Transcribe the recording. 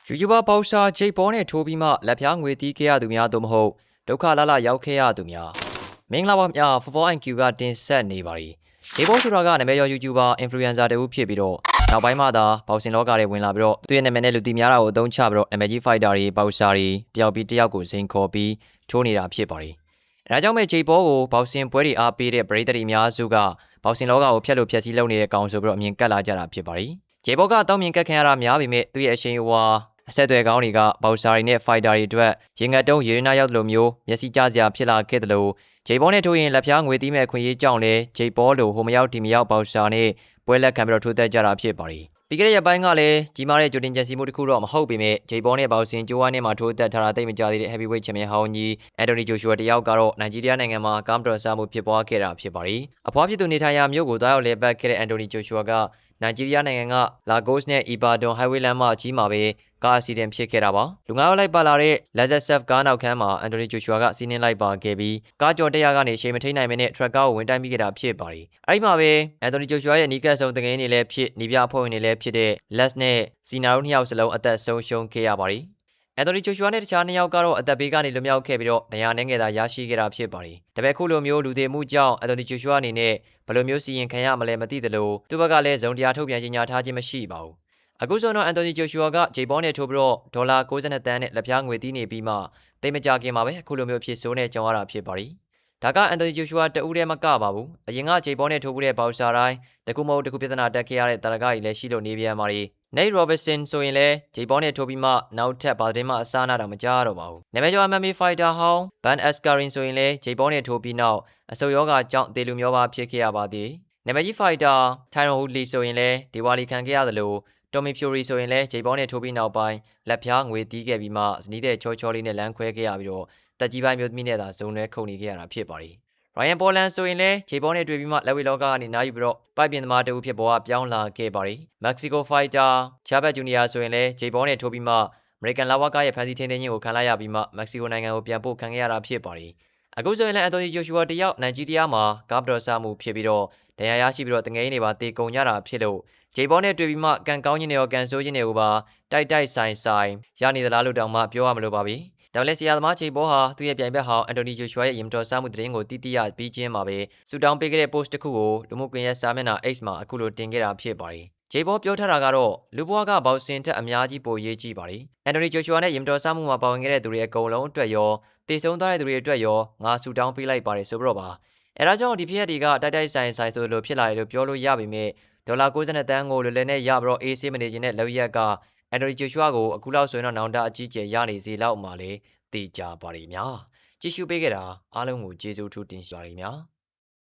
YouTuber ပေါရှာဂျိတ်ပေါ်နဲ့ထိုးပြီးမှလက်ဖျားငွေတီးခဲ့ရသူများသို့မဟုတ်ဒုက္ခလလရောက်ခဲ့ရသူများမင်္ဂလာပါများ Football IQ ကတင်ဆက်နေပါပြီဂျိတ်ပေါ်ဆိုတာကနာမည်ကျော် YouTuber influencer တူဖြစ်ပြီးတော့နောက်ပိုင်းမှသာပေါစင်လောကတွေဝင်လာပြီးတော့သူ့ရဲ့နာမည်နဲ့လူသိများတာကိုအသုံးချပြီးတော့နာမည်ကြီး fighter တွေပေါရှာတွေတယောက်ပြီးတယောက်ကိုစိန်ခေါ်ပြီးထိုးနေတာဖြစ်ပါတယ်အဲဒါကြောင့်မဲ့ဂျိတ်ပေါ်ကိုပေါစင်ပွဲတွေအားပေးတဲ့ပရိသတ်တွေအများစုကပေါစင်လောကကိုဖျက်လို့ဖျက်ဆီးလုပ်နေတဲ့ကောင်ဆိုပြီးတော့အမြင်ကတ်လာကြတာဖြစ်ပါတယ်ဂျိတ်ပေါ်ကတောင်းမြင်ကတ်ခံရတာများပေမဲ့သူ့ရဲ့အရှိန်အဝါအဆက်အသွယ်ကောင်းတွေကပေါရှာတွေနဲ့ fighter တွေအတွက်ရင်ငတ်တုံးရေရနာရောက်တယ်လို့မျိုးမျက်စိကျစရာဖြစ်လာခဲ့တယ်လို့ဂျိတ်ဘောနဲ့ထိုးရင်လက်ဖျားငွေတီးမဲ့ခွင့်ရေးကြောင့်လဲဂျိတ်ဘောလိုဟိုမရောက်ဒီမရောက်ပေါရှာနဲ့ပွဲလက်ခံပြီးတော့ထိုးသက်ကြတာဖြစ်ပါတယ်ပြီးခဲ့တဲ့ရက်ပိုင်းကလည်းကြီးမားတဲ့ဂျိုတင်ဂျန်စီမှုတစ်ခုတော့မဟုတ်ပေမဲ့ဂျိတ်ဘောနဲ့ပေါစင်ကျိုးဝိုင်းနဲ့မှာထိုးသက်ထားတာတိတ်မကြသေးတဲ့ heavyweight champion ဟောင်းကြီးအန်တိုနီဂျိုရှူဝါတယောက်ကတော့နိုင်ဂျီးရီးယားနိုင်ငံမှာကားမတော်ဆမှုဖြစ်ပွားခဲ့တာဖြစ်ပါတယ်အဖွားဖြစ်သူနေထိုင်ရာမြို့ကိုသွားရောက်လဲပတ်ခဲ့တဲ့အန်တိုနီဂျိုရှူဝါကနိုင်ဂျီးရီးယားနိုင်ငံကလာဂို့စ်နဲ့အီဘာဒွန်ဟိုင်ဝေးလမ်းမကြီးမှာပဲကားအက်ဆီဒန့်ဖြစ်ခဲ့တာပါလူငါးယောက်လိုက်ပါလာတဲ့ Lexus ကားနောက်ခန်းမှာအန်တိုနီဂျိုရှူဝါကစီးနင်းလိုက်ပါခဲ့ပြီးကားကြော်တက်ရကနေရှေ့မထိန်နိုင်မနဲ့ထရက်ကားကိုဝင်တိုက်မိခဲ့တာဖြစ်ပါတယ်အဲ့ဒီမှာပဲအန်တိုနီဂျိုရှူဝါရဲ့နီးကပ်ဆုံးတငယ်နေလည်းဖြစ်နီးပြအဖွဲ့ဝင်တွေလည်းဖြစ်တဲ့ Les နဲ့စီနာတို့နှစ်ယောက်စလုံးအသက်ဆုံးရှုံးခဲ့ရပါတယ်အန်တိုနီဂျိုရှူဝါနဲ့တခြားနှစ်ယောက်ကတော့အသက်ဘေးကနေလွတ်မြောက်ခဲ့ပြီးတော့နေရာနှင်းငယ်သာရရှိခဲ့တာဖြစ်ပါတယ်ဒါပေမဲ့ခုလိုမျိုးလူသေးမှုကြောင့်အန်တိုနီဂျိုရှူဝါအနေနဲ့ဘယ်လိုမျိုးစီရင်ခံရမလဲမသိသလိုသူ့ဘက်ကလည်းဇုံတရားထုတ်ပြန်ကြေညာထားခြင်းမရှိပါဘူးအခုဆိုတော့အန်တိုနီဂျိုရှူဝါကဂျိတ်ဘောနဲ့ထိုးပြီးတော့ဒေါ်လာ62သန်းနဲ့လက်ဖျားငွေတီးနေပြီးမှတိတ်မကြခင်မှာပဲအခုလိုမျိုးဖြစ်ဆိုးနေကြောင်းရတာဖြစ်ပါတယ်ဒါကအန်တိုနီဂျိုရှူဝါတဦးတည်းမကပါဘူးအရင်ကဂျိတ်ဘောနဲ့ထိုးပြီးတဲ့ဘောက်ဆာတိုင်းတကူမဟုတ်တကူပြဿနာတက်ခဲ့ရတဲ့တာရကကြီးလည်းရှိလို့နေပြန်ပါလေNate Robinson ဆိုရင်လည်းဂျိတ်ဘောနဲ့ထိုးပြီးမှနောက်ထပ်ဘာသတင်းမှအစားနာတော့မကြားတော့ပါဘူးနာမည်ကျော် MMA fighter ဟောင်း Van Askren ဆိုရင်လည်းဂျိတ်ဘောနဲ့ထိုးပြီးနောက်အဆုတ်ယောဂကြောင့်တေလူမျိုးပါဖြစ်ခဲ့ရပါသေးတယ်နာမည်ကြီး fighter Tyron Woodley ဆိုရင်လည်းဒီဝါလီခံခဲ့ရသလိုTommy Fury ဆိုရင်လည်းဂျိတ်ဘောနဲ့ထိုးပြီးနောက်ပိုင်းလက်ဖျားငွေတီးခဲ့ပြီးမှဇနီးတဲ့ချောချောလေးနဲ့လမ်းခွဲခဲ့ရပြီးတော့တက်ကြီးပိုင်းမျိုးသမီးနဲ့သာဇုံထဲခုန်နေခဲ့ရတာဖြစ်ပါတယ်Ryan Poland ဆိုရင်လည်းဂျိတ်ဘောနဲ့တွေ့ပြီးမှလက်ဝဲလောကကနေနားယူပြီးတော့ပိုက်ပြင်သမားတဦးဖြစ်ပေါ်ကပြောင်းလာခဲ့ပါတယ်။ Mexico Fighter Chávez Jr. ဆိုရင်လည်းဂျိတ်ဘောနဲ့ထိုးပြီးမှ American လာဝကရဲ့ဖန်စီထိန်းသိမ်းခြင်းကိုခံလိုက်ရပြီးမှ Mexico နိုင်ငံကိုပြန်ပို့ခံခဲ့ရတာဖြစ်ပါတယ်။အခုဆိုရင်လည်းအန်တိုနီဂျိုရှူဝါတယောက်နိုင်ဂျီးရီးယားမှာကားပတော်ဆမှုဖြစ်ပြီးတော့ဒဏ်ရာရရှိပြီးတော့တငယ်ရင်းတွေပါတေကုန်ကြတာဖြစ်လို့ဂျိတ်ဘောနဲ့တွေ့ပြီးမှကန်ကောင်းခြင်းတွေရောကန်ဆိုးခြင်းတွေကိုပါတိုက်ဆိုင်ရနေသလားလို့တောင်မှပြောရမလို့ပါပြီ။ဒါလည်းဆရာသမားဂျိတ်ဘောဟာသူ့ရဲ့ပြိုင်ဘက်ဟောင်းအန်တိုနီဂျိုရှူဝါရဲ့ရင်တော်စားမှုသတင်းကိုတိတိရပြီးချင်းမှာပဲစူတောင်းပေးခဲ့တဲ့ post တစ်ခုကိုလူမှုကွန်ရက်စာမျက်နှာ X မှာအခုလိုတင်ခဲ့တာဖြစ်ပါတယ်။ဂျိတ်ဘောပြောထားတာကတော့လူဘွားကဘောက်စင်ထက်အများကြီးပိုရေးကြည့်ပါတယ်။အန်တိုနီဂျိုရှူဝါနဲ့ရင်တော်စားမှုမှာပါဝင်ခဲ့တဲ့သူတွေအကုန်လုံးအတွက်ရောတေဆုံးသွားတဲ့သူတွေအတွက်ရောငါစူတောင်းပေးလိုက်ပါတယ်ဆိုပြီးတော့ပါ။အဲဒါကြောင့်ဒီဖြစ်ရပ်တွေကတိုက်ဆိုင်ဆိုလိုဖြစ်လာတယ်လို့ပြောလို့ရပေမဲ့ဒေါ်လာ62သန်းကိုလွယ်လွယ်နဲ့ရပြီးတော့အေးဆေးမနေခြင်းနဲ့လောက်ရကအန်တိုနီဂျိုရှူဝါကိုအခုလောက်ဆိုရင်တော့နောင်တအကြီးကျယ်ရနေစေလောက်မှာလေတေးကြပါရီများကြည့်ရှုပေးခဲ့တာအားလုံးကိုကျေးဇူးထူးတင်ရှိပါရီများ